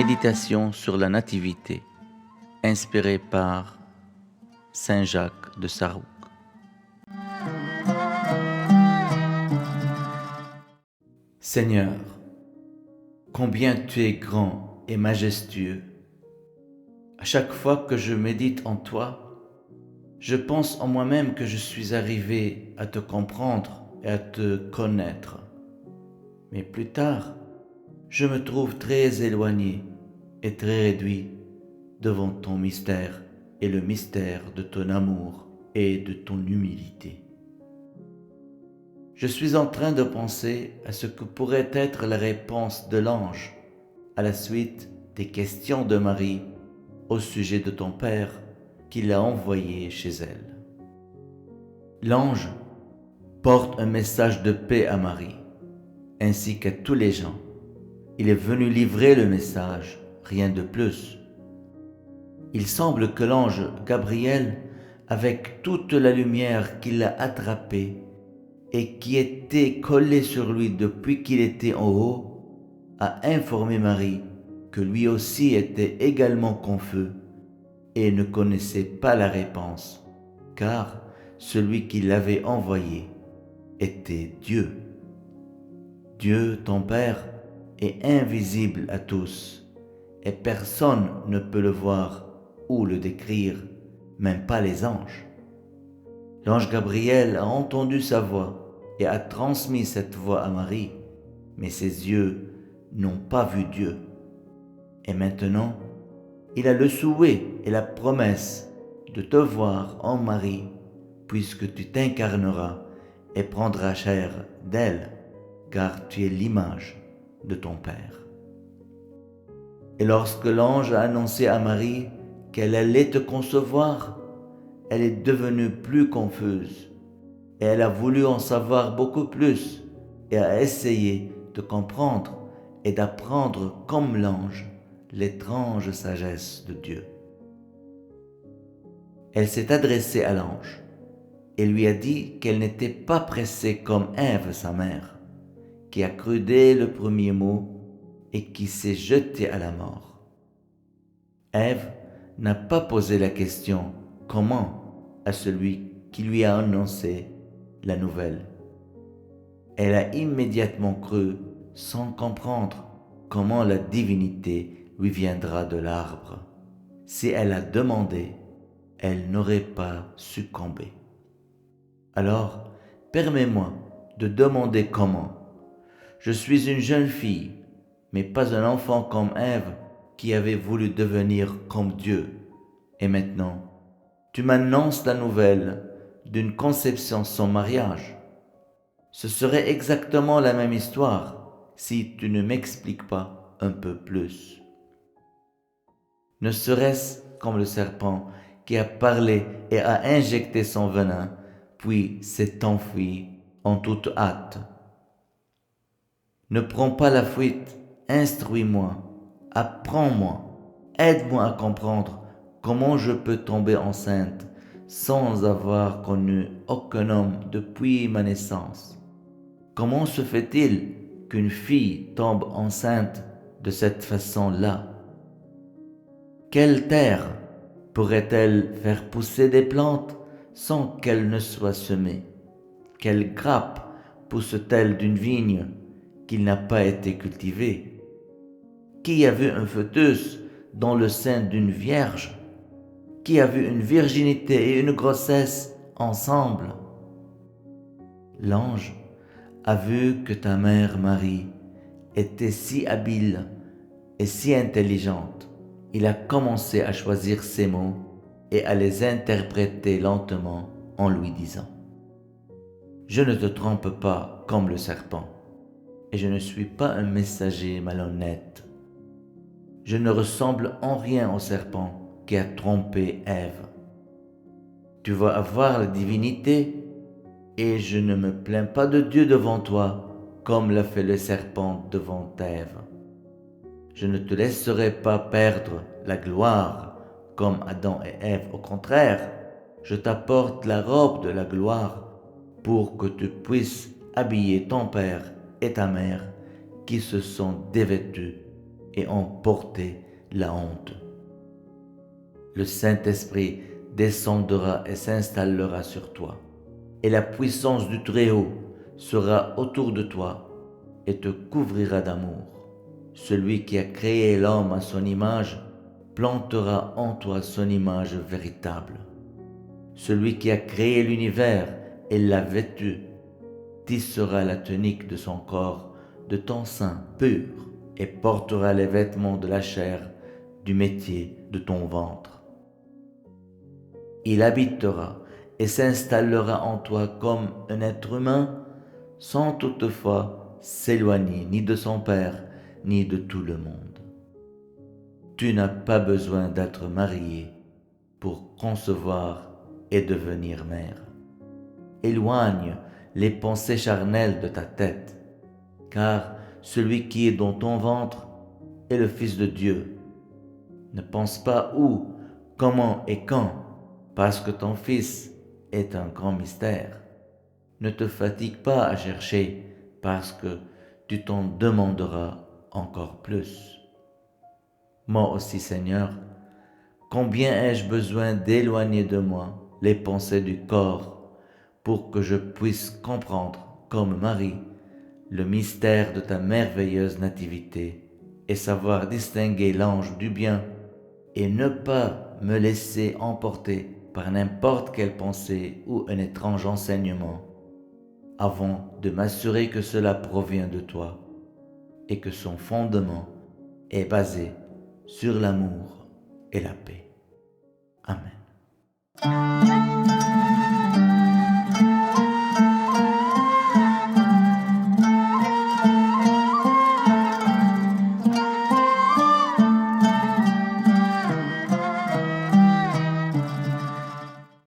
Méditation sur la Nativité, inspirée par Saint Jacques de Sarouk. Seigneur, combien tu es grand et majestueux. À chaque fois que je médite en toi, je pense en moi-même que je suis arrivé à te comprendre et à te connaître. Mais plus tard, je me trouve très éloigné et très réduit devant ton mystère et le mystère de ton amour et de ton humilité. Je suis en train de penser à ce que pourrait être la réponse de l'ange à la suite des questions de Marie au sujet de ton Père qui l'a envoyé chez elle. L'ange porte un message de paix à Marie, ainsi qu'à tous les gens. Il est venu livrer le message, rien de plus. Il semble que l'ange Gabriel, avec toute la lumière qu'il a attrapée et qui était collée sur lui depuis qu'il était en haut, a informé Marie que lui aussi était également confus et ne connaissait pas la réponse, car celui qui l'avait envoyé était Dieu. Dieu, ton Père, est invisible à tous, et personne ne peut le voir ou le décrire, même pas les anges. L'ange Gabriel a entendu sa voix et a transmis cette voix à Marie, mais ses yeux n'ont pas vu Dieu. Et maintenant, il a le souhait et la promesse de te voir en Marie, puisque tu t'incarneras et prendras chair d'elle, car tu es l'image de ton Père. Et lorsque l'ange a annoncé à Marie qu'elle allait te concevoir, elle est devenue plus confuse, et elle a voulu en savoir beaucoup plus, et a essayé de comprendre et d'apprendre comme l'ange l'étrange sagesse de Dieu. Elle s'est adressée à l'ange et lui a dit qu'elle n'était pas pressée comme Ève, sa mère, qui a cru dès le premier mot et qui s'est jetée à la mort. Ève n'a pas posé la question « comment ?» à celui qui lui a annoncé la nouvelle. Elle a immédiatement cru sans comprendre comment la divinité lui viendra de l'arbre. Si elle a demandé, elle n'aurait pas succombé. Alors, permets-moi de demander comment. Je suis une jeune fille, mais pas un enfant comme Ève qui avait voulu devenir comme Dieu. Et maintenant, tu m'annonces la nouvelle d'une conception sans mariage. Ce serait exactement la même histoire si tu ne m'expliques pas un peu plus. Ne serait-ce comme le serpent qui a parlé et a injecté son venin, puis s'est enfui en toute hâte. Ne prends pas la fuite, instruis-moi, apprends-moi, aide-moi à comprendre comment je peux tomber enceinte sans avoir connu aucun homme depuis ma naissance. Comment se fait-il qu'une fille tombe enceinte de cette façon-là? Quelle terre pourrait-elle faire pousser des plantes sans qu'elles ne soient semées? Quelle grappe pousse-t-elle d'une vigne qui n'a pas été cultivée? Qui a vu un fœtus dans le sein d'une vierge? Qui a vu une virginité et une grossesse ensemble? L'ange a vu que ta mère Marie était si habile et si intelligente. Il a commencé à choisir ses mots et à les interpréter lentement en lui disant « Je ne te trompe pas comme le serpent, et je ne suis pas un messager malhonnête. Je ne ressemble en rien au serpent qui a trompé Ève. Tu vas avoir la divinité, et je ne me plains pas de Dieu devant toi, comme l'a fait le serpent devant Ève. Je ne te laisserai pas perdre la gloire comme Adam et Ève. Au contraire, je t'apporte la robe de la gloire pour que tu puisses habiller ton père et ta mère qui se sont dévêtus et en porter la honte. Le Saint-Esprit descendra et s'installera sur toi, et la puissance du Très-Haut sera autour de toi et te couvrira d'amour. Celui qui a créé l'homme à son image plantera en toi son image véritable. Celui qui a créé l'univers et l'a vêtu tissera la tunique de son corps de ton sein pur et portera les vêtements de la chair du métier de ton ventre. Il habitera et s'installera en toi comme un être humain, sans toutefois s'éloigner ni de son Père, ni de tout le monde. Tu n'as pas besoin d'être marié pour concevoir et devenir mère. Éloigne les pensées charnelles de ta tête, car celui qui est dans ton ventre est le Fils de Dieu. Ne pense pas où, comment et quand, parce que ton Fils est un grand mystère. Ne te fatigue pas à chercher, parce que tu t'en demanderas encore plus. Moi aussi, Seigneur, combien ai-je besoin d'éloigner de moi les pensées du corps pour que je puisse comprendre, comme Marie, le mystère de ta merveilleuse nativité et savoir distinguer l'ange du bien et ne pas me laisser emporter par n'importe quelle pensée ou un étrange enseignement avant de m'assurer que cela provient de toi et que son fondement est basé sur l'amour et la paix. Amen.